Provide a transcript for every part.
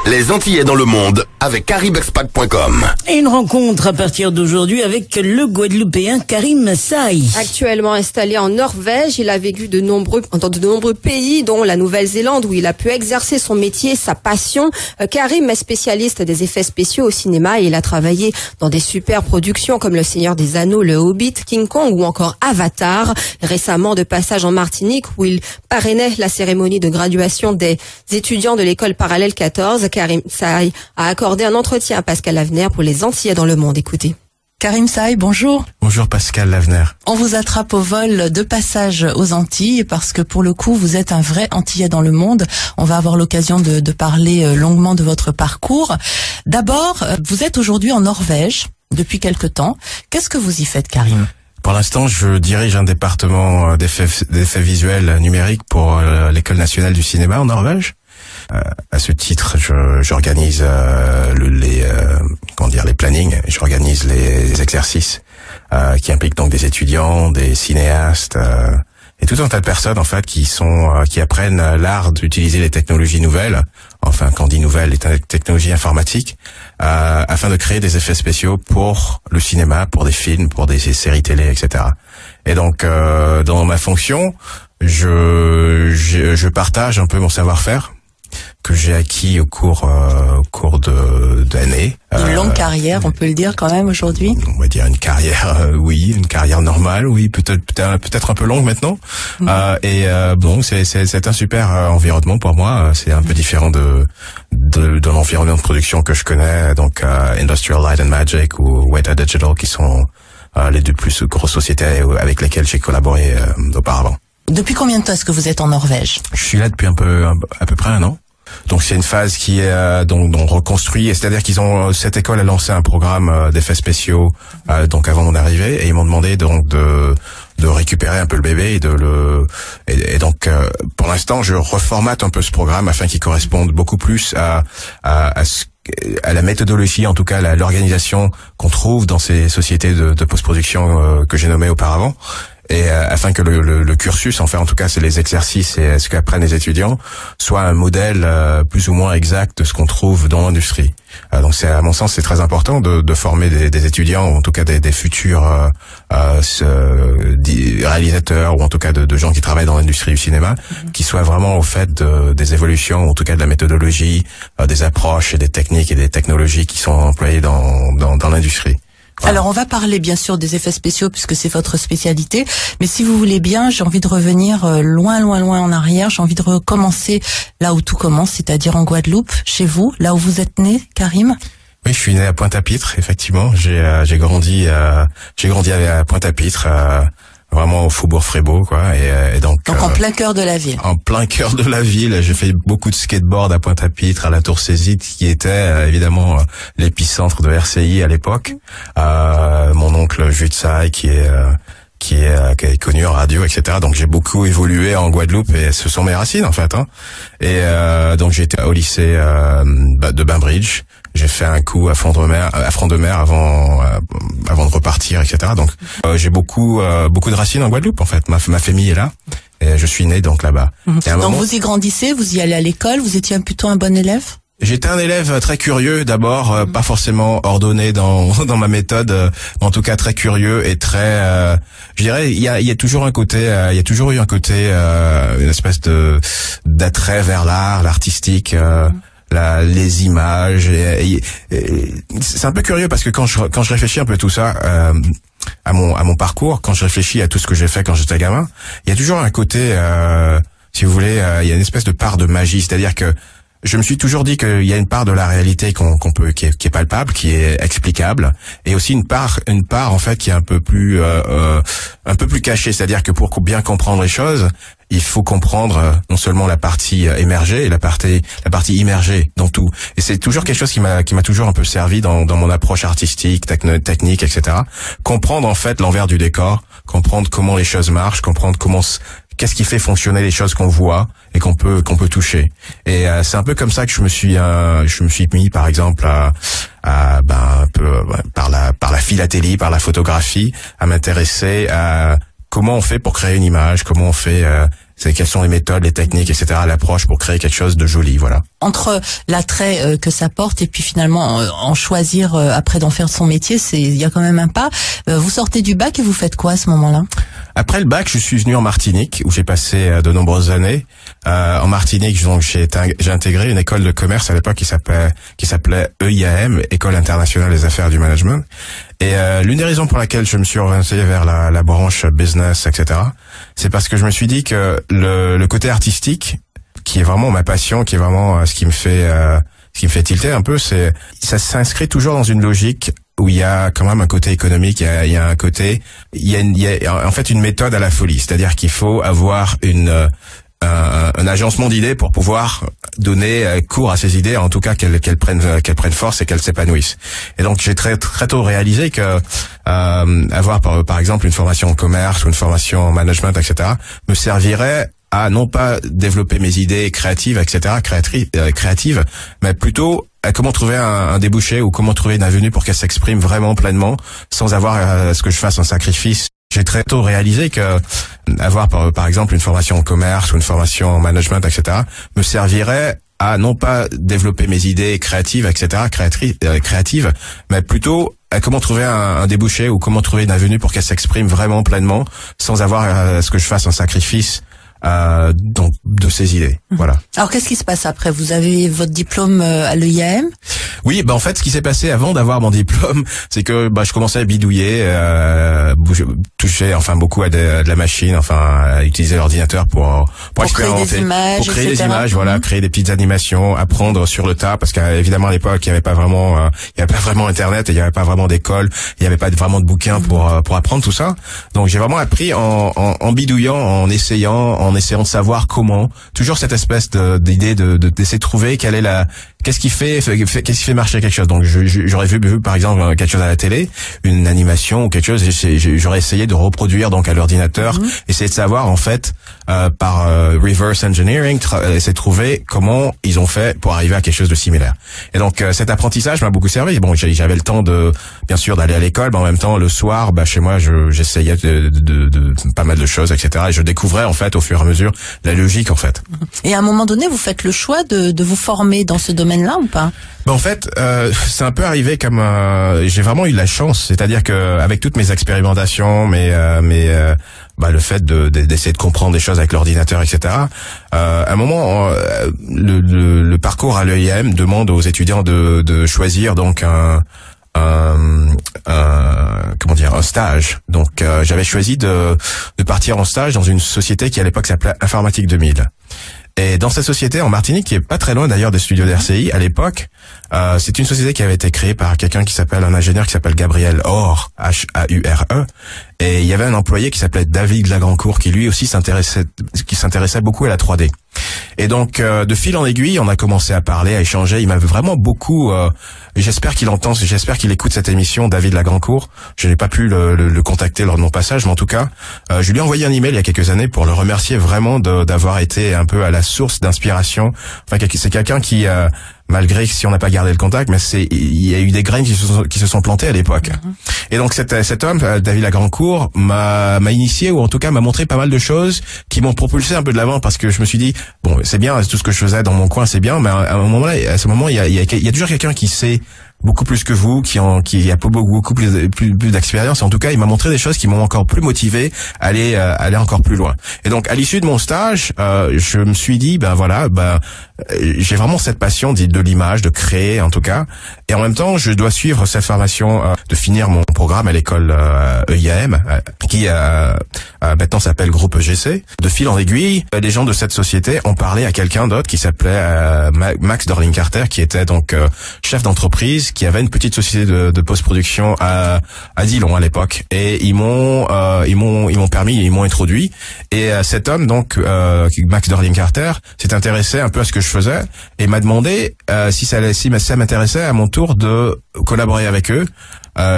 Les Antillais dans le monde avec caribexpat.com. Et une rencontre à partir d'aujourd'hui avec le Guadeloupéen Karim Saï. Actuellement installé en Norvège, il a vécu dans de nombreux pays, dont la Nouvelle-Zélande, où il a pu exercer son métier, sa passion. Karim est spécialiste des effets spéciaux au cinéma et il a travaillé dans des super productions comme Le Seigneur des Anneaux, Le Hobbit, King Kong ou encore Avatar. Récemment, de passage en Martinique, où il parrainait la cérémonie de graduation des étudiants de l'école parallèle 14. Karim Saï a accordé un entretien à Pascal Lavenaire pour les Antillais dans le monde. Écoutez. Karim Saï, bonjour. Bonjour Pascal Lavenaire. On vous attrape au vol de passage aux Antilles parce que pour le coup, vous êtes un vrai Antillais dans le monde. On va avoir l'occasion de parler longuement de votre parcours. D'abord, vous êtes aujourd'hui en Norvège depuis quelque temps. Qu'est-ce que vous y faites, Karim ? Pour l'instant, je dirige un département d'effets visuels numériques pour l'École nationale du cinéma en Norvège. À ce titre, j'organise les plannings, j'organise les exercices qui impliquent donc des étudiants, des cinéastes et tout un tas de personnes en fait qui apprennent l'art d'utiliser les technologies nouvelles, enfin quand on dit nouvelles, les technologies informatiques, afin de créer des effets spéciaux pour le cinéma, pour des films, pour des séries télé, etc. Et donc dans ma fonction, je partage un peu mon savoir-faire que j'ai acquis au cours d'années. Une longue carrière, on peut le dire quand même aujourd'hui. On va dire une carrière, oui, une carrière normale, oui, peut-être un peu longue maintenant. Bon, c'est un super environnement pour moi. C'est un peu différent de l'environnement de production que je connais, donc Industrial Light and Magic ou Weta Digital, qui sont les deux plus grosses sociétés avec lesquelles j'ai collaboré auparavant. Depuis combien de temps est-ce que vous êtes en Norvège ? Je suis là depuis à peu près un an. Donc c'est une phase qui est donc reconstruit, c'est-à-dire cette école a lancé un programme d'effets spéciaux donc avant mon arrivée, et ils m'ont demandé donc de récupérer un peu le bébé et donc pour l'instant je reformate un peu ce programme afin qu'il corresponde beaucoup plus à la méthodologie, en tout cas l'organisation qu'on trouve dans ces sociétés de post-production que j'ai nommées auparavant. Et afin que le cursus, enfin en tout cas c'est les exercices et ce qu'apprennent les étudiants, soit un modèle plus ou moins exact de ce qu'on trouve dans l'industrie. Donc c'est, à mon sens, c'est très important de former des étudiants, ou en tout cas des futurs réalisateurs, ou en tout cas de gens qui travaillent dans l'industrie du cinéma, qui soient vraiment au fait des évolutions, en tout cas de la méthodologie, des approches et des techniques et des technologies qui sont employées dans l'industrie. Voilà. Alors on va parler bien sûr des effets spéciaux puisque c'est votre spécialité, mais si vous voulez bien, j'ai envie de revenir loin en arrière. J'ai envie de recommencer là où tout commence, c'est-à-dire en Guadeloupe, chez vous, là où vous êtes né, Karim. Oui, je suis né à Pointe-à-Pitre, effectivement. J'ai grandi à Pointe-à-Pitre, vraiment au Faubourg Frébeau, quoi. Et donc en plein cœur de la ville. En plein cœur de la ville. J'ai fait beaucoup de skateboard à Pointe-à-Pitre, à la Tour Césite, qui était évidemment l'épicentre de RCI à l'époque. Mon oncle Jules Saï, qui est connu en radio, etc. Donc j'ai beaucoup évolué en Guadeloupe et ce sont mes racines en fait. Et donc j'ai été au lycée de Bainbridge. J'ai fait un coup à Front de Mer avant de repartir, etc. Donc j'ai beaucoup de racines en Guadeloupe en fait. Ma famille est là et je suis né donc là-bas. Donc vous y grandissez, vous y allez à l'école, vous étiez plutôt un bon élève ? J'étais un élève très curieux d'abord, pas forcément ordonné dans ma méthode, en tout cas très curieux et très, je dirais, il y a toujours un côté, il y a toujours eu un côté, une espèce d'attrait vers l'art, l'artistique. Les images et c'est un peu curieux parce que quand je réfléchis un peu tout ça à mon parcours, quand je réfléchis à tout ce que j'ai fait quand j'étais gamin, il y a toujours un côté si vous voulez, il y a une espèce de part de magie, c'est-à-dire que je me suis toujours dit qu'il y a une part de la réalité qui est palpable, qui est explicable, et aussi une part en fait qui est un peu plus cachée, c'est-à-dire que pour bien comprendre les choses, il faut comprendre non seulement la partie émergée et la partie immergée dans tout. Et c'est toujours quelque chose qui m'a toujours un peu servi dans mon approche artistique, technique, etc. Comprendre en fait l'envers du décor, comprendre comment les choses marchent, comprendre qu'est-ce qui fait fonctionner les choses qu'on voit et qu'on peut toucher. Et c'est un peu comme ça que je me suis mis par exemple un peu par la philatélie, par la photographie, à m'intéresser à comment on fait pour créer une image, comment on fait c'est quelles sont les méthodes, les techniques, etc., l'approche pour créer quelque chose de joli, voilà. Entre l'attrait que ça porte et puis finalement en choisir après d'en faire son métier, il y a quand même un pas. Vous sortez du bac et vous faites quoi à ce moment-là? Après le bac, je suis venu en Martinique où j'ai passé de nombreuses années. En Martinique, donc j'ai intégré une école de commerce à l'époque qui s'appelait EIAM, École internationale des affaires et du management. Et l'une des raisons pour laquelle je me suis orienté vers la branche business, etc., c'est parce que je me suis dit que le côté artistique, qui est vraiment ma passion, qui est vraiment ce qui me fait tilter un peu, ça s'inscrit toujours dans une logique où il y a quand même un côté économique, il y a un côté, il y a en fait une méthode à la folie, c'est-à-dire qu'il faut avoir un agencement d'idées pour pouvoir donner cours à ces idées, en tout cas qu'elles prennent force et qu'elles s'épanouissent. Et donc j'ai très tôt réalisé que avoir par exemple une formation en commerce ou une formation en management, etc., me servirait à non pas développer mes idées créatives, etc., créatives, mais plutôt à comment trouver un débouché ou comment trouver une avenue pour qu'elle s'exprime vraiment pleinement sans avoir à ce que je fasse un sacrifice. J'ai très tôt réalisé que avoir par exemple une formation en commerce ou une formation en management, etc., me servirait à non pas développer mes idées créatives, etc., créatives, mais plutôt à comment trouver un débouché ou comment trouver une avenue pour qu'elle s'exprime vraiment pleinement sans avoir à ce que je fasse un sacrifice donc de ces idées. Voilà. Alors qu'est-ce qui se passe après? Vous avez votre diplôme à l'EIAM? Oui, en fait, ce qui s'est passé avant d'avoir mon diplôme, c'est que je commençais à bidouiller, toucher beaucoup à de la machine, à utiliser l'ordinateur pour expérimenter, créer des images, voilà, créer des petites animations, apprendre sur le tas, parce qu'évidemment à l'époque il y avait pas vraiment Internet, et il y avait pas vraiment d'école, il y avait pas vraiment de bouquins pour apprendre tout ça. Donc j'ai vraiment appris en bidouillant, en essayant de savoir comment, toujours cette espèce d'idée d'essayer de trouver qu'est-ce qui fait marcher quelque chose. Donc j'aurais vu par exemple quelque chose à la télé, une animation ou quelque chose, j'aurais essayé de reproduire donc à l'ordinateur, essayer de savoir en fait par reverse engineering, essayer de trouver comment ils ont fait pour arriver à quelque chose de similaire. Et donc cet apprentissage m'a beaucoup servi. Bon, j'avais le temps bien sûr d'aller à l'école, mais en même temps le soir, chez moi, j'essayais de pas mal de choses, etc. Et je découvrais en fait au fur et à mesure la logique en fait. Et à un moment donné, vous faites le choix de vous former dans ce domaine-là ou pas? En fait, c'est un peu arrivé comme j'ai vraiment eu de la chance, c'est-à-dire que avec toutes mes expérimentations, le fait d'essayer de comprendre des choses avec l'ordinateur, etc. À un moment, le parcours à l'EIAM demande aux étudiants de choisir donc un stage. Donc j'avais choisi de partir en stage dans une société qui à l'époque s'appelait Informatique 2000. Et dans cette société en Martinique, qui est pas très loin d'ailleurs des studios d'RCI à l'époque, c'est une société qui avait été créée par un ingénieur qui s'appelle Gabriel Haure, H-A-U-R-E, et il y avait un employé qui s'appelait David Lagrancourt qui lui aussi s'intéressait beaucoup à la 3D. Et donc de fil en aiguille, on a commencé à parler, à échanger. Il m'avait vraiment beaucoup. J'espère qu'il écoute cette émission, David Lagrancourt. Je n'ai pas pu le contacter lors de mon passage, mais en tout cas, je lui ai envoyé un email il y a quelques années pour le remercier vraiment d'avoir été un peu à la source d'inspiration. C'est quelqu'un qui malgré que si on n'a pas gardé le contact, mais il y a eu des graines qui se sont plantées à l'époque. Et donc cet homme, David Lagrancourt, m'a initié, ou en tout cas m'a montré pas mal de choses qui m'ont propulsé un peu de l'avant, parce que je me suis dit, bon, c'est bien, tout ce que je faisais dans mon coin, c'est bien, mais à ce moment, il y a toujours quelqu'un qui sait beaucoup plus que vous, qui a beaucoup plus d'expérience. En tout cas, il m'a montré des choses qui m'ont encore plus motivé à aller encore plus loin. Et donc, à l'issue de mon stage, je me suis dit, j'ai vraiment cette passion de l'image, de créer, en tout cas. Et en même temps, je dois suivre cette formation, de finir mon programme à l'école EIAM, qui maintenant s'appelle Groupe EGC. De fil en aiguille, les gens de cette société ont parlé à quelqu'un d'autre qui s'appelait Max Dorling-Carter, qui était donc chef d'entreprise, qui avait une petite société de post-production à Dillon à l'époque, et ils m'ont introduit. Et cet homme, donc Max Dorling-Carter, s'est intéressé un peu à ce que je faisais et m'a demandé si ça m'intéressait à mon tour de collaborer avec eux.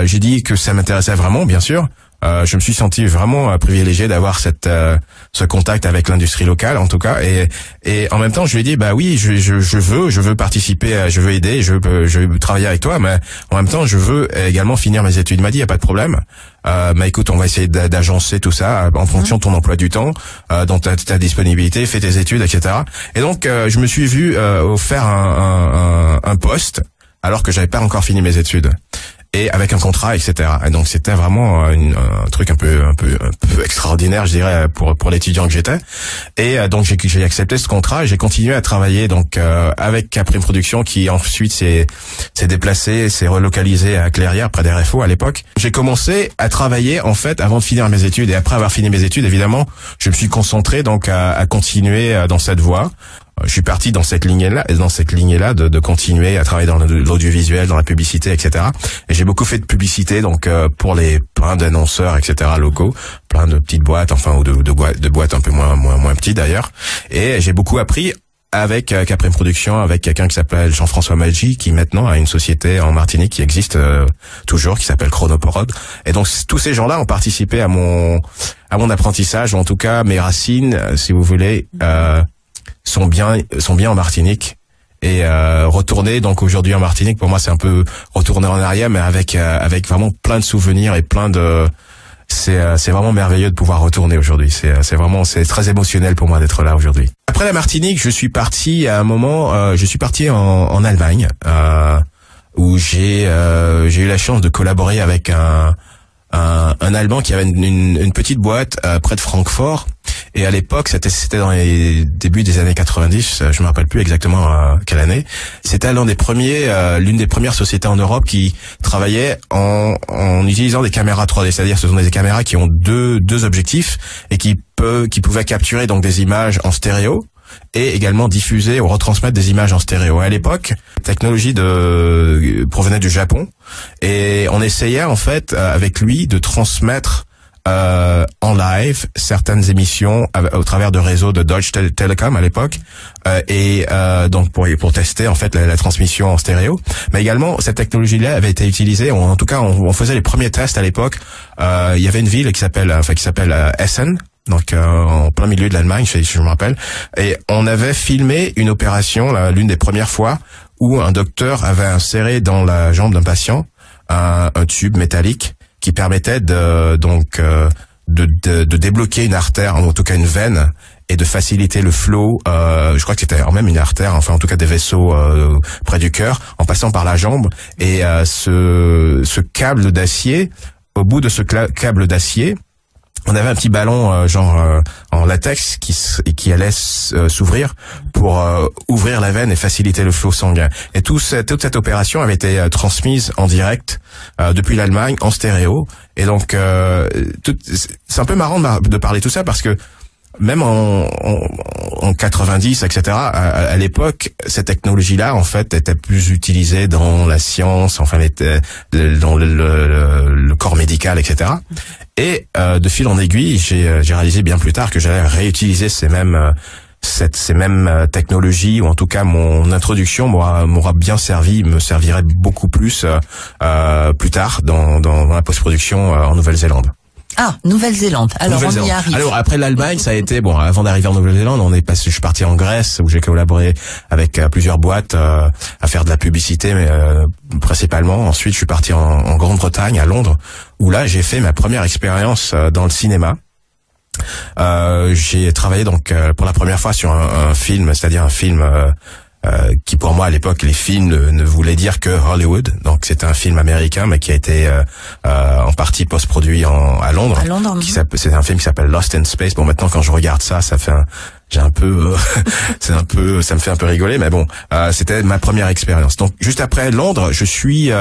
J'ai dit que ça m'intéressait vraiment, bien sûr. je me suis senti vraiment privilégié d'avoir ce contact avec l'industrie locale, en tout cas, et en même temps, je lui ai dit, bah oui, je veux participer, je veux aider, je veux travailler avec toi, mais en même temps, je veux également finir mes études. Il m'a dit, y a pas de problème. Mais écoute, on va essayer d'agencer tout ça en fonction de ton emploi du temps, dans ta disponibilité, fais tes études, etc. Et donc, je me suis vu offert un poste alors que j'avais pas encore fini mes études. Et avec un contrat, etc. Et donc c'était vraiment un truc un peu extraordinaire, je dirais, pour l'étudiant que j'étais. Et donc j'ai accepté ce contrat et j'ai continué à travailler donc avec Caprim Productions, qui ensuite s'est déplacé, s'est relocalisé à Clairières près d'RFO à l'époque. J'ai commencé à travailler en fait avant de finir mes études, et après avoir fini mes études, évidemment, je me suis concentré donc à continuer dans cette voie. Je suis parti dans cette lignée-là, de continuer à travailler dans l'audiovisuel, dans la publicité, etc. Et j'ai beaucoup fait de publicité, donc pour plein d'annonceurs, etc. locaux, plein de petites boîtes, enfin ou de boîtes un peu moins petites d'ailleurs. Et j'ai beaucoup appris avec Caprim Productions, avec quelqu'un qui s'appelle Jean-François Maggi, qui maintenant a une société en Martinique qui existe toujours, qui s'appelle Chronoporod. Et donc tous ces gens-là ont participé à mon apprentissage, ou en tout cas mes racines, si vous voulez. Sont bien en Martinique, et retourner donc aujourd'hui en Martinique, pour moi c'est un peu retourner en arrière, mais avec vraiment plein de souvenirs et c'est vraiment merveilleux de pouvoir retourner aujourd'hui. C'est très émotionnel pour moi d'être là aujourd'hui. Après la Martinique, je suis parti à un moment, en Allemagne, où j'ai eu la chance de collaborer avec un Allemand qui avait une petite boîte près de Francfort. Et à l'époque, c'était dans les débuts des années 90, je me rappelle plus exactement quelle année. C'était l'une des premières sociétés en Europe qui travaillait en utilisant des caméras 3D, c'est-à-dire ce sont des caméras qui ont deux objectifs et qui pouvaient capturer donc des images en stéréo et également diffuser ou retransmettre des images en stéréo. À l'époque, la technologie provenait du Japon, et on essayait en fait avec lui de transmettre en live certaines émissions au travers de réseaux de Deutsche Telekom à l'époque, donc pour tester en fait la transmission en stéréo. Mais également cette technologie-là avait été utilisée, en tout cas on faisait les premiers tests à l'époque. Il y avait une ville qui s'appelle Essen, donc en plein milieu de l'Allemagne, je me rappelle, et on avait filmé une opération, l'une des premières fois, où un docteur avait inséré dans la jambe d'un patient un tube métallique qui permettait de débloquer une artère, en tout cas une veine, et de faciliter le flow, je crois que c'était même une artère, enfin en tout cas des vaisseaux près du cœur, en passant par la jambe. Et ce câble d'acier, au bout de ce câble d'acier, on avait un petit ballon en latex qui allait s'ouvrir pour ouvrir la veine et faciliter le flot sanguin. Et toute cette opération avait été transmise en direct depuis l'Allemagne en stéréo. Et donc c'est un peu marrant de parler tout ça, parce que même en 90, etc., à l'époque, cette technologie-là, en fait, était plus utilisée dans la science, enfin, dans le corps médical, etc. Et de fil en aiguille, j'ai réalisé bien plus tard que j'allais réutiliser ces mêmes technologies, ou en tout cas mon introduction m'aura bien servi, me servirait beaucoup plus tard dans la post-production en Nouvelle-Zélande. Ah, Nouvelle-Zélande. Alors, on y arrive. Alors, après l'Allemagne, ça a été, avant d'arriver en Nouvelle-Zélande, je suis parti en Grèce, où j'ai collaboré avec plusieurs boîtes, à faire de la publicité, mais, principalement. Ensuite, je suis parti en Grande-Bretagne, à Londres, où là, j'ai fait ma première expérience dans le cinéma. J'ai travaillé donc, pour la première fois sur un film, c'est-à-dire un film, qui pour moi à l'époque, les films ne voulaient dire que Hollywood. Donc c'était un film américain, mais qui a été en partie post-produit à Londres. C'est un film qui s'appelle Lost in Space. Bon, maintenant quand je regarde ça fait ça me fait un peu rigoler, mais bon, c'était ma première expérience. Donc juste après Londres, je suis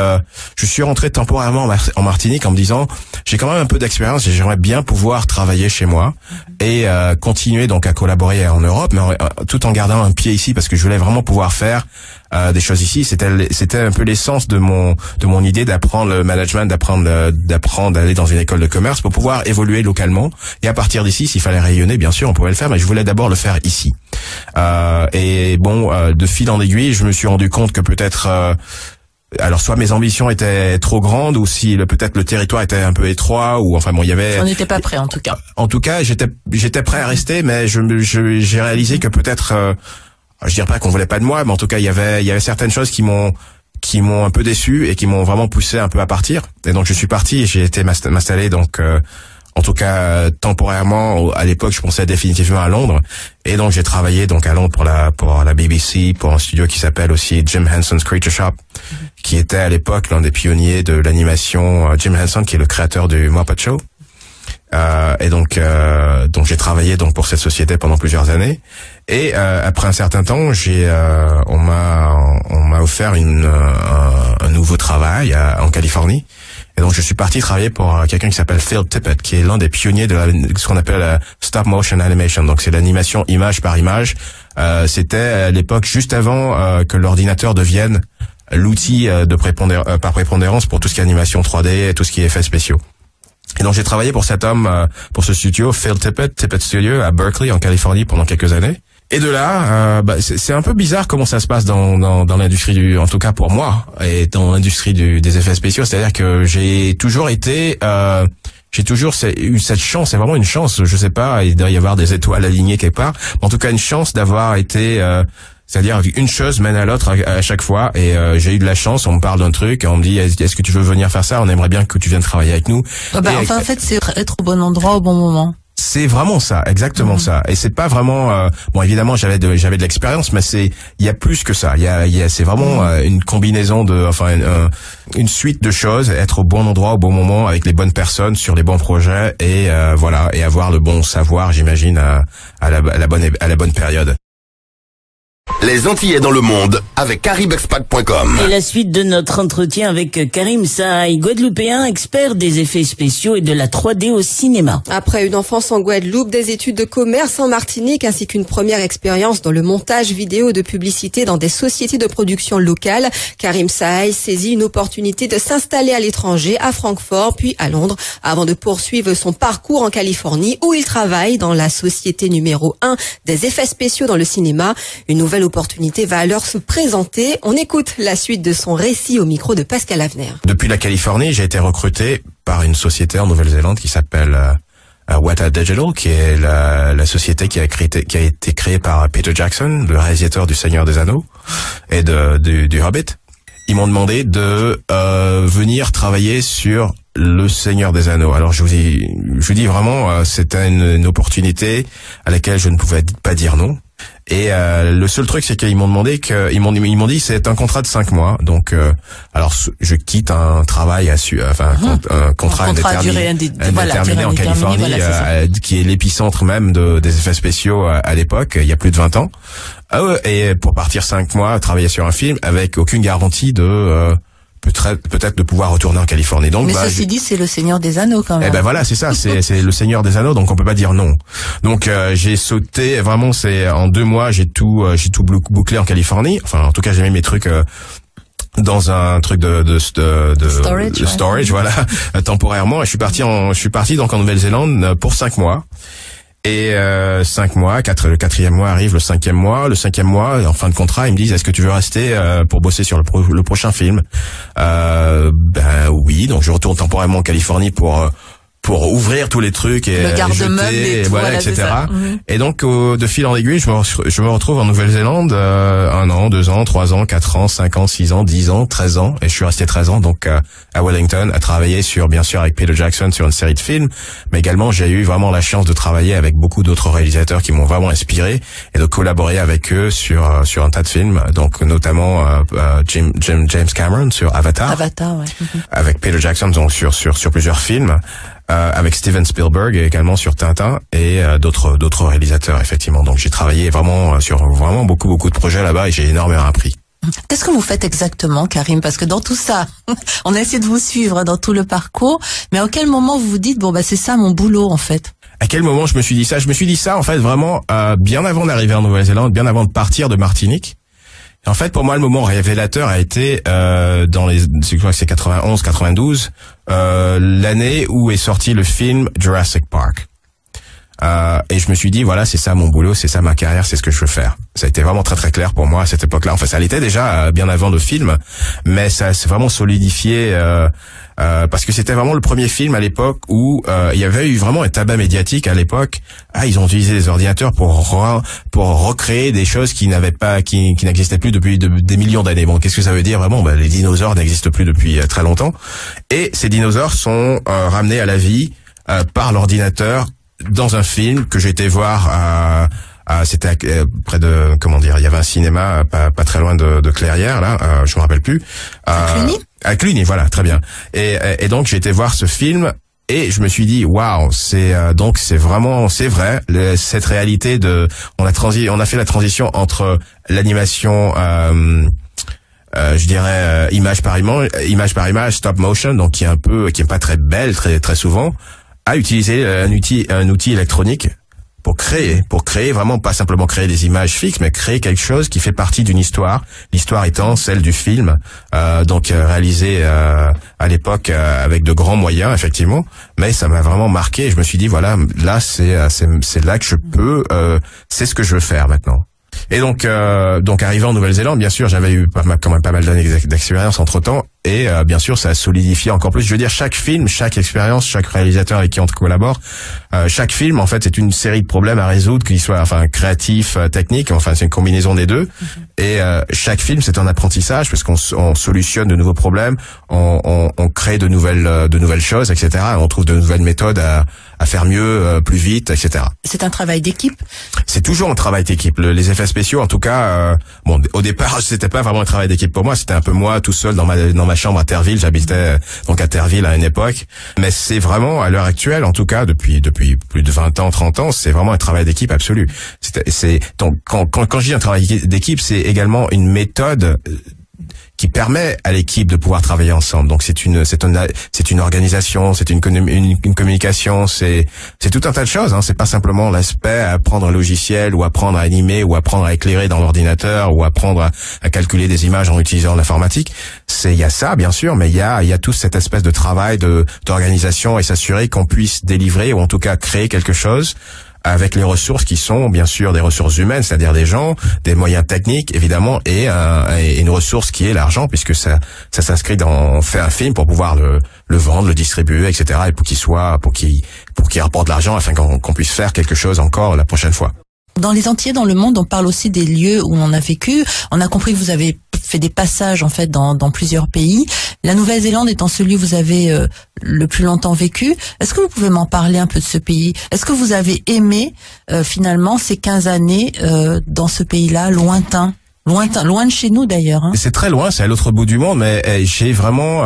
rentré temporairement en Martinique en me disant, j'ai quand même un peu d'expérience et j'aimerais bien pouvoir travailler chez moi et continuer donc à collaborer en Europe, mais tout en gardant un pied ici, parce que je voulais vraiment pouvoir faire des choses ici. C'était un peu l'essence de mon idée d'apprendre le management, d'apprendre d'aller dans une école de commerce pour pouvoir évoluer localement. Et à partir d'ici, s'il fallait rayonner, bien sûr, on pouvait le faire, mais je voulais d'abord le faire ici. Et bon, de fil en aiguille, je me suis rendu compte que peut-être alors soit mes ambitions étaient trop grandes, ou si peut-être le territoire était un peu étroit, ou enfin bon, il y avait. On n'était pas prêt en tout cas. En tout cas, j'étais prêt à rester, mais j'ai réalisé que peut-être, je dirais pas qu'on voulait pas de moi, mais en tout cas il y avait certaines choses qui m'ont un peu déçu et qui m'ont vraiment poussé un peu à partir. Et donc je suis parti et j'ai été m'installer donc en tout cas temporairement. À l'époque, je pensais définitivement à Londres, et donc j'ai travaillé donc à Londres pour la BBC, pour un studio qui s'appelle aussi Jim Henson's Creature Shop, qui était à l'époque l'un des pionniers de l'animation. Jim Henson, qui est le créateur du Muppet Show. Et donc j'ai travaillé donc pour cette société pendant plusieurs années, et après un certain temps on m'a offert un nouveau travail en Californie, et donc je suis parti travailler pour quelqu'un qui s'appelle Phil Tippett, qui est l'un des pionniers de ce qu'on appelle la stop motion animation. Donc c'est l'animation image par image. C'était à l'époque juste avant que l'ordinateur devienne l'outil par prépondérance pour tout ce qui est animation 3D et tout ce qui est effets spéciaux. Et donc j'ai travaillé pour cet homme, pour ce studio, Phil Tippett Studio à Berkeley en Californie pendant quelques années. Et de là, c'est un peu bizarre comment ça se passe dans l'industrie en tout cas pour moi, et dans l'industrie des effets spéciaux. C'est-à-dire que j'ai toujours eu cette chance, c'est vraiment une chance. Je sais pas, il doit y avoir des étoiles alignées quelque part, mais en tout cas une chance d'avoir été c'est-à-dire une chose mène à l'autre à chaque fois, et j'ai eu de la chance. On me parle d'un truc et on me dit est-ce que tu veux venir faire ça, on aimerait bien que tu viennes travailler avec nous. En fait c'est être au bon endroit au bon moment. C'est vraiment ça, exactement ça. Et c'est pas vraiment bon, évidemment j'avais de l'expérience, mais il y a plus que ça. C'est vraiment une combinaison une suite de choses, être au bon endroit au bon moment avec les bonnes personnes sur les bons projets, et voilà, et avoir le bon savoir, j'imagine, à la bonne période. Les Antillais dans le monde avec caribexpat.com. Et la suite de notre entretien avec Karim Sahaï, guadeloupéen, expert des effets spéciaux et de la 3D au cinéma. Après une enfance en Guadeloupe, des études de commerce en Martinique, ainsi qu'une première expérience dans le montage vidéo de publicité dans des sociétés de production locales, Karim Sahaï saisit une opportunité de s'installer à l'étranger, à Francfort, puis à Londres, avant de poursuivre son parcours en Californie, où il travaille dans la société numéro 1 des effets spéciaux dans le cinéma. Une nouvelle opportunité va alors se présenter. On écoute la suite de son récit au micro de Pascal Avenir. Depuis la Californie, j'ai été recruté par une société en Nouvelle-Zélande qui s'appelle Weta Digital, qui est la société qui a été créée par Peter Jackson, le réalisateur du Seigneur des Anneaux et du Hobbit. Ils m'ont demandé de venir travailler sur le Seigneur des Anneaux. Alors je vous dis vraiment, c'était une opportunité à laquelle je ne pouvais pas dire non. Et le seul truc, c'est qu'ils m'ont demandé ils m'ont dit c'est un contrat de 5 mois. Donc alors je quitte un travail un contrat indéterminé en Californie, qui est l'épicentre même des effets spéciaux à l'époque, il y a plus de 20 ans. Et pour partir 5 mois travailler sur un film avec aucune garantie de peut-être de pouvoir retourner en Californie. Donc, mais ceci dit, c'est le Seigneur des Anneaux quand même. Eh ben voilà, c'est ça, c'est le Seigneur des Anneaux, donc on peut pas dire non. Donc j'ai sauté, vraiment, c'est en 2 mois, j'ai tout bouclé en Californie. Enfin, en tout cas, j'ai mis mes trucs dans un truc de storage, voilà, temporairement. Et je suis parti donc en Nouvelle-Zélande pour 5 mois. Et 5 mois, le 4e mois arrive, le 5e mois. Le 5e mois, en fin de contrat, ils me disent est-ce que tu veux rester pour bosser sur le prochain film? Ben oui, donc je retourne temporairement en Californie pour ouvrir tous les trucs et le garde-meuble et tout, voilà, etc. Et donc de fil en aiguille, je me retrouve en Nouvelle-Zélande 1 an, 2 ans, 3 ans, 4 ans, 5 ans, 6 ans, 10 ans, 13 ans, et je suis resté 13 ans donc à Wellington, à travailler bien sûr avec Peter Jackson sur une série de films, mais également j'ai eu vraiment la chance de travailler avec beaucoup d'autres réalisateurs qui m'ont vraiment inspiré et de collaborer avec eux sur un tas de films, donc notamment James Cameron sur Avatar, ouais. Avec Peter Jackson donc sur plusieurs films. Avec Steven Spielberg et également sur Tintin et d'autres réalisateurs effectivement. Donc j'ai travaillé vraiment sur beaucoup de projets là-bas et j'ai énormément appris. Qu'est-ce que vous faites exactement, Karim? Parce que dans tout ça, on a essayé de vous suivre dans tout le parcours, mais à quel moment vous vous dites c'est ça mon boulot en fait? À quel moment je me suis dit ça? Je me suis dit ça en fait vraiment bien avant d'arriver en Nouvelle-Zélande, bien avant de partir de Martinique. En fait, pour moi, le moment révélateur a été je crois que c'est 91, 92, l'année où est sorti le film Jurassic Park. Et je me suis dit, voilà, c'est ça mon boulot, c'est ça ma carrière, c'est ce que je veux faire. Ça a été vraiment très très clair pour moi à cette époque-là. Enfin, ça l'était déjà bien avant le film, mais ça s'est vraiment solidifié parce que c'était vraiment le premier film à l'époque où il y avait eu vraiment un tabac médiatique à l'époque. Ils ont utilisé les ordinateurs pour recréer des choses qui n'existaient plus depuis des millions d'années. Bon, qu'est-ce que ça veut dire vraiment? Les dinosaures n'existent plus depuis très longtemps, et ces dinosaures sont ramenés à la vie par l'ordinateur dans un film que j'ai été voir c'était près de, comment dire, il y avait un cinéma pas très loin de Clairières, là, je me rappelle plus. À Cluny, voilà, très bien. Et donc j'ai été voir ce film et je me suis dit waouh, c'est vrai cette réalité on a fait la transition entre l'animation je dirais image par image, stop motion, donc qui est pas très belle très souvent, à utiliser un outil électronique pour créer vraiment, pas simplement créer des images fixes, mais créer quelque chose qui fait partie d'une histoire. L'histoire étant celle du film, donc réalisé à l'époque avec de grands moyens, effectivement. Mais ça m'a vraiment marqué. Et je me suis dit voilà, là c'est là que je peux, c'est ce que je veux faire maintenant. Et donc arrivé en Nouvelle-Zélande, bien sûr, j'avais eu quand même pas mal d'années d'expérience entre-temps, et bien sûr, ça a solidifié encore plus. Je veux dire, chaque film, chaque expérience, chaque réalisateur avec qui on collabore, chaque film, en fait, c'est une série de problèmes à résoudre, qu'ils soient, créatifs, techniques, c'est une combinaison des deux. Et chaque film, c'est un apprentissage, parce qu'on solutionne de nouveaux problèmes, on crée de nouvelles choses, etc. On trouve de nouvelles méthodes à faire mieux, plus vite, etc. C'est un travail d'équipe? C'est toujours un travail d'équipe. Les effets spéciaux, en tout cas, au départ, c'était pas vraiment un travail d'équipe pour moi. C'était un peu moi tout seul dans ma chambre à Terreville. J'habitais donc à Terreville à une époque. Mais c'est vraiment, à l'heure actuelle, en tout cas, depuis plus de 20 ans, 30 ans, c'est vraiment un travail d'équipe absolu. Donc, quand je dis un travail d'équipe, c'est également une méthode qui permet à l'équipe de pouvoir travailler ensemble. Donc c'est une organisation, c'est une communication, c'est tout un tas de choses. C'est pas simplement l'aspect à apprendre un logiciel ou apprendre à animer ou apprendre à éclairer dans l'ordinateur ou apprendre à calculer des images en utilisant l'informatique. Il y a ça bien sûr, mais il y a tout cette espèce de travail d'organisation et s'assurer qu'on puisse délivrer ou en tout cas créer quelque chose avec les ressources qui sont bien sûr des ressources humaines, c'est-à-dire des gens, des moyens techniques évidemment, et une ressource qui est l'argent, puisque ça s'inscrit on fait un film pour pouvoir le vendre, le distribuer, etc. et pour qu'il rapporte de l'argent afin qu'on puisse faire quelque chose encore la prochaine fois. Dans les Antillais dans le monde, on parle aussi des lieux où on a vécu. On a compris que vous avez fait des passages en fait dans plusieurs pays. La Nouvelle-Zélande étant celui où vous avez le plus longtemps vécu. Est-ce que vous pouvez m'en parler un peu de ce pays? Est-ce que vous avez aimé finalement ces 15 années dans ce pays-là lointain? Loin de chez nous d'ailleurs. C'est très loin, c'est à l'autre bout du monde, mais j'ai vraiment,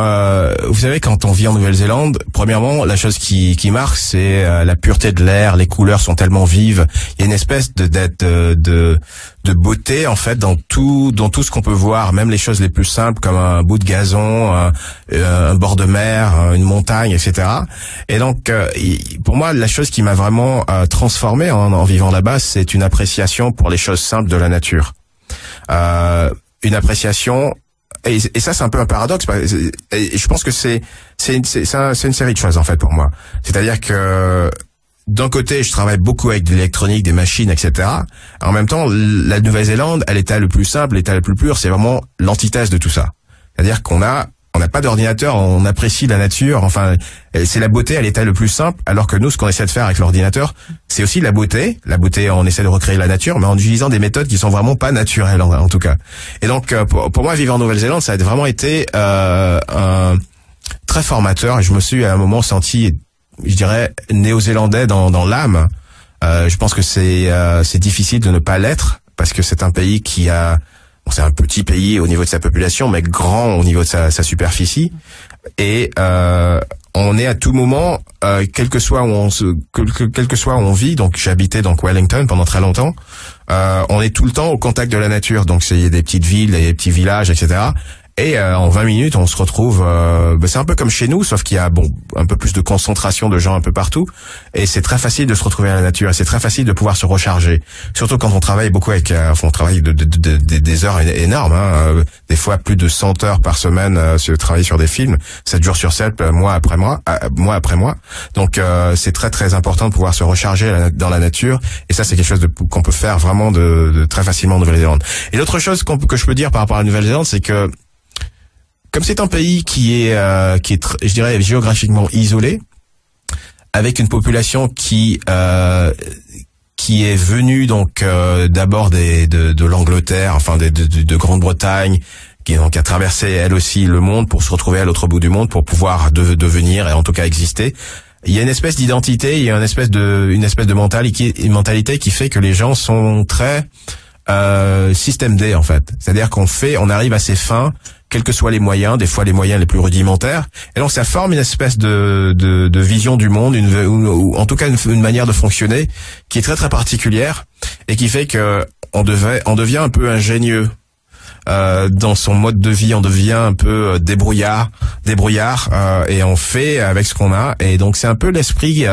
vous savez, quand on vit en Nouvelle-Zélande, premièrement, la chose qui marque, c'est la pureté de l'air, les couleurs sont tellement vives, il y a une espèce de beauté en fait dans tout ce qu'on peut voir, même les choses les plus simples comme un bout de gazon, un bord de mer, une montagne, etc. Et donc, pour moi, la chose qui m'a vraiment transformé en vivant là-bas, c'est une appréciation pour les choses simples de la nature. Une appréciation, et ça c'est un peu un paradoxe, et je pense que c'est une série de choses en fait pour moi. C'est-à-dire que d'un côté je travaille beaucoup avec de l'électronique, des machines, etc. En même temps, la Nouvelle-Zélande, elle était le plus simple, l'état le plus pur, c'est vraiment l'antithèse de tout ça. C'est-à-dire qu'on n'a pas d'ordinateur, on apprécie la nature, c'est la beauté à l'état le plus simple, alors que nous, ce qu'on essaie de faire avec l'ordinateur, c'est aussi la beauté, on essaie de recréer la nature, mais en utilisant des méthodes qui sont vraiment pas naturelles, en tout cas. Et donc, pour moi, vivre en Nouvelle-Zélande, ça a vraiment été très formateur, et je me suis à un moment senti, je dirais, néo-zélandais dans l'âme. Je pense que c'est difficile de ne pas l'être, parce que c'est un pays qui a... c'est un petit pays au niveau de sa population, mais grand au niveau de sa superficie. Et on est à tout moment, quel que soit où on vit. Donc j'habitais donc Wellington pendant très longtemps. On est tout le temps au contact de la nature. Donc il y a des petites villes, des petits villages, etc. Et en 20 minutes, on se retrouve. C'est un peu comme chez nous, sauf qu'il y a un peu plus de concentration de gens un peu partout. Et c'est très facile de se retrouver à la nature. Et c'est très facile de pouvoir se recharger. Surtout quand on travaille beaucoup avec, on travaille des heures énormes. Hein, des fois plus de 100 heures par semaine travailler sur des films, 7 jours sur 7, mois après mois. Donc c'est très très important de pouvoir se recharger dans la nature. Et ça, c'est quelque chose qu'on peut faire vraiment de très facilement en Nouvelle-Zélande. Et l'autre chose que je peux dire par rapport à la Nouvelle-Zélande, c'est que comme c'est un pays qui est je dirais géographiquement isolé, avec une population qui est venue donc d'abord de l'Angleterre, enfin de Grande-Bretagne, qui donc a traversé elle aussi le monde pour se retrouver à l'autre bout du monde pour pouvoir devenir et en tout cas exister. Il y a une espèce d'identité, il y a une espèce de mentalité qui fait que les gens sont très système D en fait. C'est-à-dire on arrive à ses fins, quels que soient les moyens, des fois les moyens les plus rudimentaires. Et donc ça forme une espèce de vision du monde, ou en tout cas une manière de fonctionner qui est très très particulière et qui fait que on devient un peu ingénieux. Dans son mode de vie, on devient un peu débrouillard, et on fait avec ce qu'on a. Et donc c'est un peu l'esprit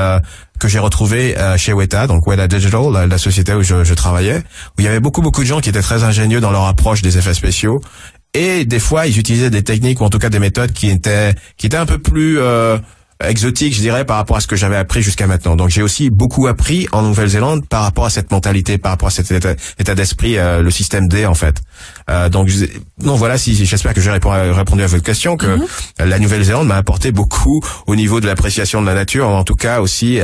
que j'ai retrouvé chez Weta, donc Weta Digital, la société où je travaillais, où il y avait beaucoup de gens qui étaient très ingénieux dans leur approche des effets spéciaux. Et des fois, ils utilisaient des techniques ou en tout cas des méthodes qui étaient un peu plus exotique, je dirais, par rapport à ce que j'avais appris jusqu'à maintenant. Donc j'ai aussi beaucoup appris en Nouvelle-Zélande par rapport à cette mentalité, par rapport à cet état d'esprit, le système D en fait. Donc voilà, j'espère que j'ai répondu à votre question, que la Nouvelle-Zélande m'a apporté beaucoup au niveau de l'appréciation de la nature, en tout cas aussi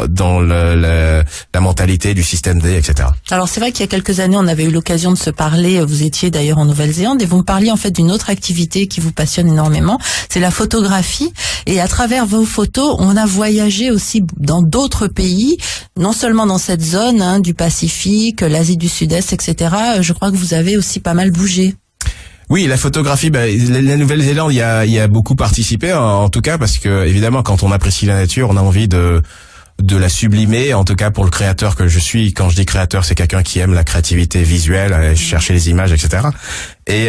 dans la mentalité du système D, etc. Alors c'est vrai qu'il y a quelques années, on avait eu l'occasion de se parler, vous étiez d'ailleurs en Nouvelle-Zélande, et vous me parliez en fait d'une autre activité qui vous passionne énormément, c'est la photographie, et à travers vos photos, on a voyagé aussi dans d'autres pays, non seulement dans cette zone du Pacifique, l'Asie du Sud-Est, etc. Je crois que vous avez aussi pas mal bougé. Oui, la photographie, la Nouvelle-Zélande, il y a beaucoup participé, en tout cas, parce que évidemment, quand on apprécie la nature, on a envie de la sublimer, en tout cas pour le créateur que je suis. Quand je dis créateur, c'est quelqu'un qui aime la créativité visuelle, chercher les images, etc. Et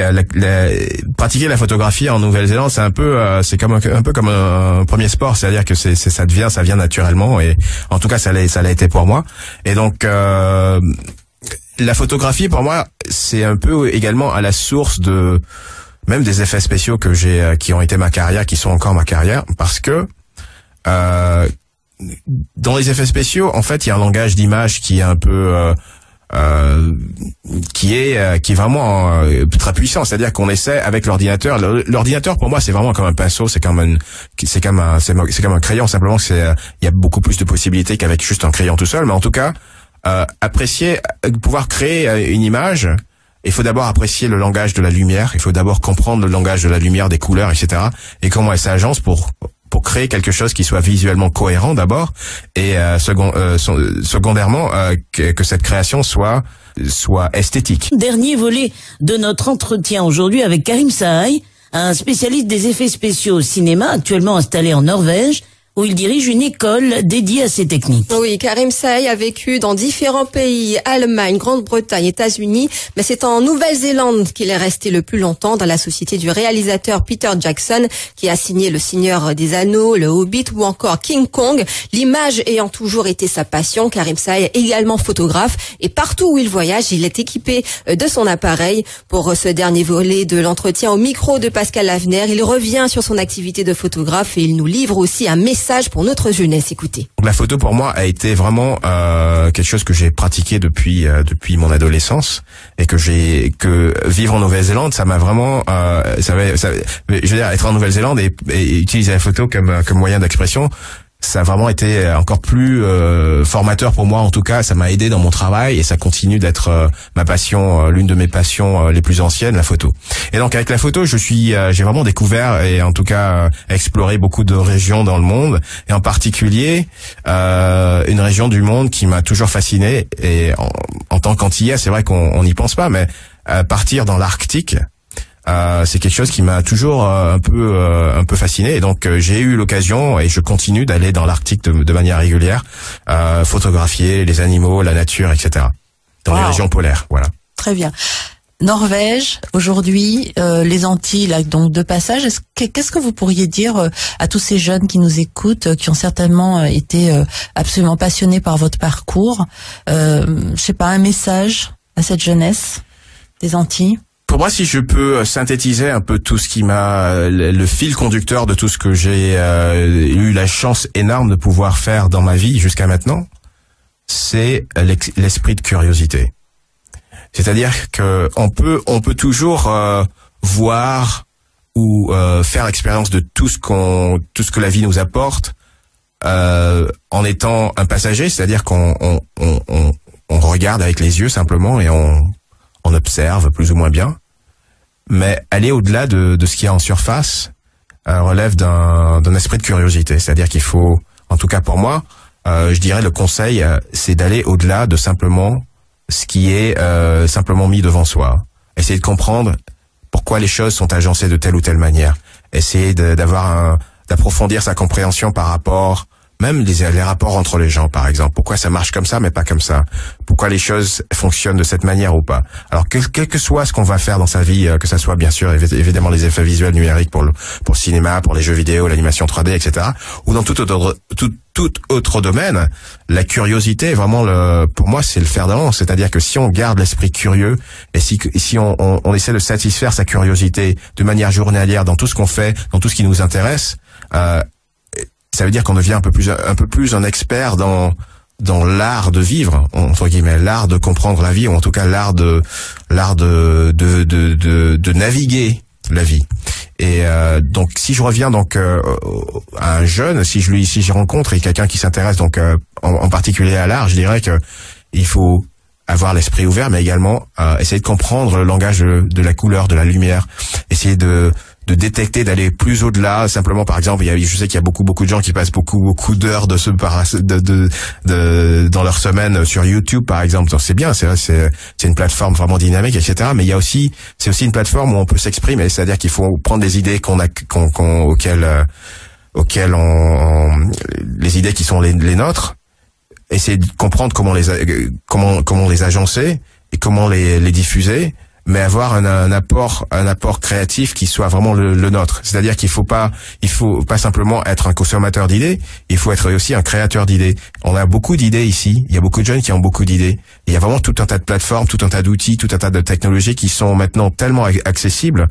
pratiquer la photographie en Nouvelle-Zélande, c'est un peu comme un premier sport, c'est-à-dire que ça vient naturellement, et en tout cas ça l'a été pour moi. Et donc la photographie pour moi, c'est un peu également à la source même des effets spéciaux qui ont été ma carrière, qui sont encore ma carrière, parce que dans les effets spéciaux, en fait, il y a un langage d'image qui est un peu qui est vraiment très puissant. C'est-à-dire qu'on essaie avec l'ordinateur. L'ordinateur, pour moi, c'est vraiment comme un pinceau, c'est comme un crayon. Simplement, il y a beaucoup plus de possibilités qu'avec juste un crayon tout seul. Mais en tout cas, pouvoir créer une image, il faut d'abord apprécier le langage de la lumière. Il faut d'abord comprendre le langage de la lumière, des couleurs, etc. Et comment elle s'agence pour créer quelque chose qui soit visuellement cohérent d'abord, et secondairement que cette création soit esthétique. Dernier volet de notre entretien aujourd'hui avec Karim Sahay, un spécialiste des effets spéciaux au cinéma, actuellement installé en Norvège, où il dirige une école dédiée à ces techniques. Oui, Karim Sahay a vécu dans différents pays, Allemagne, Grande-Bretagne, États-Unis, mais c'est en Nouvelle-Zélande qu'il est resté le plus longtemps, dans la société du réalisateur Peter Jackson, qui a signé Le Seigneur des Anneaux, Le Hobbit ou encore King Kong. L'image ayant toujours été sa passion, Karim Sahay est également photographe, et partout où il voyage, il est équipé de son appareil. Pour ce dernier volet de l'entretien au micro de Pascal Lavener, il revient sur son activité de photographe et il nous livre aussi un message pour notre jeunesse. Écoutez. La photo pour moi a été vraiment quelque chose que j'ai pratiqué depuis mon adolescence, et que vivre en Nouvelle-Zélande, ça m'a vraiment je veux dire, être en Nouvelle-Zélande et utiliser la photo comme moyen d'expression, ça a vraiment été encore plus formateur pour moi. En tout cas, ça m'a aidé dans mon travail, et ça continue d'être ma passion, l'une de mes passions les plus anciennes, la photo. Et donc avec la photo, j'ai vraiment découvert, et en tout cas exploré beaucoup de régions dans le monde, et en particulier une région du monde qui m'a toujours fasciné. Et en tant qu'Antillais, c'est vrai qu'on n'y pense pas, mais partir dans l'Arctique, c'est quelque chose qui m'a toujours un peu fasciné, et donc j'ai eu l'occasion, et je continue d'aller dans l'Arctique de manière régulière, photographier les animaux, la nature, etc. dans les régions polaires. Voilà. Très bien. Norvège, aujourd'hui, les Antilles, là, donc de passage. Qu'est-ce que vous pourriez dire à tous ces jeunes qui nous écoutent, qui ont certainement été absolument passionnés par votre parcours? Je sais pas, un message à cette jeunesse des Antilles? Pour moi, si je peux synthétiser un peu tout ce qui m'a, le fil conducteur de tout ce que j'ai eu la chance énorme de pouvoir faire dans ma vie jusqu'à maintenant, c'est l'esprit de curiosité. C'est-à-dire que on peut toujours voir ou faire l'expérience de tout ce que la vie nous apporte en étant un passager, c'est-à-dire qu'on regarde avec les yeux simplement et on observe plus ou moins bien. Mais aller au-delà de ce qu'il y a en surface relève d'un esprit de curiosité, c'est-à-dire qu'il faut, en tout cas pour moi, je dirais le conseil, c'est d'aller au-delà de simplement ce qui est simplement mis devant soi. Essayer de comprendre pourquoi les choses sont agencées de telle ou telle manière. Essayer d'approfondir sa compréhension par rapport, même les rapports entre les gens, par exemple. Pourquoi ça marche comme ça, mais pas comme ça? Pourquoi les choses fonctionnent de cette manière ou pas? Alors, quel que soit ce qu'on va faire dans sa vie, que ça soit bien sûr évidemment les effets visuels numériques pour le cinéma, pour les jeux vidéo, l'animation 3D, etc., ou dans tout autre domaine, la curiosité est vraiment pour moi, c'est le fer de lance. C'est-à-dire que si on garde l'esprit curieux et si on essaie de satisfaire sa curiosité de manière journalière dans tout ce qu'on fait, dans tout ce qui nous intéresse, ça veut dire qu'on devient un peu plus un expert dans l'art de vivre, entre guillemets, l'art de comprendre la vie, ou en tout cas l'art de naviguer la vie. Et donc si je reviens donc à un jeune, si je rencontre quelqu'un qui s'intéresse donc en particulier à l'art, je dirais que il faut avoir l'esprit ouvert, mais également essayer de comprendre le langage de la couleur, de la lumière, essayer de détecter, d'aller plus au-delà. Simplement, par exemple, je sais qu'il y a beaucoup de gens qui passent beaucoup d'heures dans leur semaine sur YouTube, par exemple. Donc, c'est bien, c'est une plateforme vraiment dynamique, etc. Mais c'est aussi une plateforme où on peut s'exprimer. C'est-à-dire qu'il faut prendre des idées auxquelles les idées qui sont les nôtres, essayer de comprendre comment les agencer et comment les diffuser, mais avoir un apport créatif qui soit vraiment le nôtre. C'est-à-dire qu'il faut pas simplement être un consommateur d'idées, il faut être aussi un créateur d'idées. On a beaucoup d'idées ici, il y a beaucoup de jeunes qui ont beaucoup d'idées. Il y a vraiment tout un tas de plateformes, tout un tas d'outils, tout un tas de technologies qui sont maintenant tellement accessibles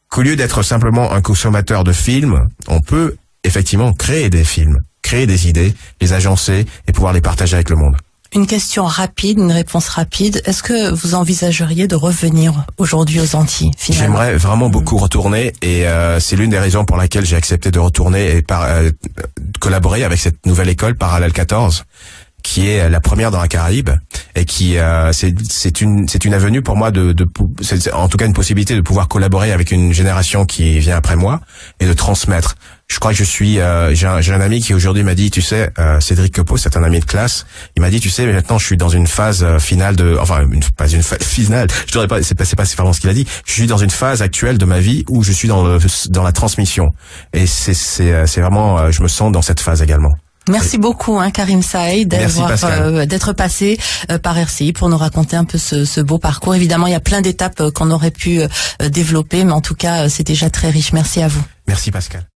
qu'au lieu d'être simplement un consommateur de films, on peut effectivement créer des films, créer des idées, les agencer et pouvoir les partager avec le monde. Une question rapide, une réponse rapide. Est-ce que vous envisageriez de revenir aujourd'hui aux Antilles, finalement? J'aimerais vraiment beaucoup retourner et c'est l'une des raisons pour laquelle j'ai accepté de retourner et collaborer avec cette nouvelle école Parallèle 14, qui est la première dans la Caraïbe et qui c'est une avenue pour moi c'est en tout cas une possibilité de pouvoir collaborer avec une génération qui vient après moi et de transmettre. Je crois que j'ai un ami qui aujourd'hui m'a dit, tu sais, Cédric Copeau, c'est un ami de classe, il m'a dit, tu sais, maintenant je suis dans une phase finale une phase finale, je dirais pas, c'est pas vraiment ce qu'il a dit, je suis dans une phase actuelle de ma vie où je suis dans la transmission. Et c'est vraiment, je me sens dans cette phase également. Merci beaucoup, Karim Saïd, d'être passé par RCI pour nous raconter un peu ce beau parcours. Évidemment, il y a plein d'étapes qu'on aurait pu développer, mais en tout cas, c'est déjà très riche. Merci à vous. Merci Pascal.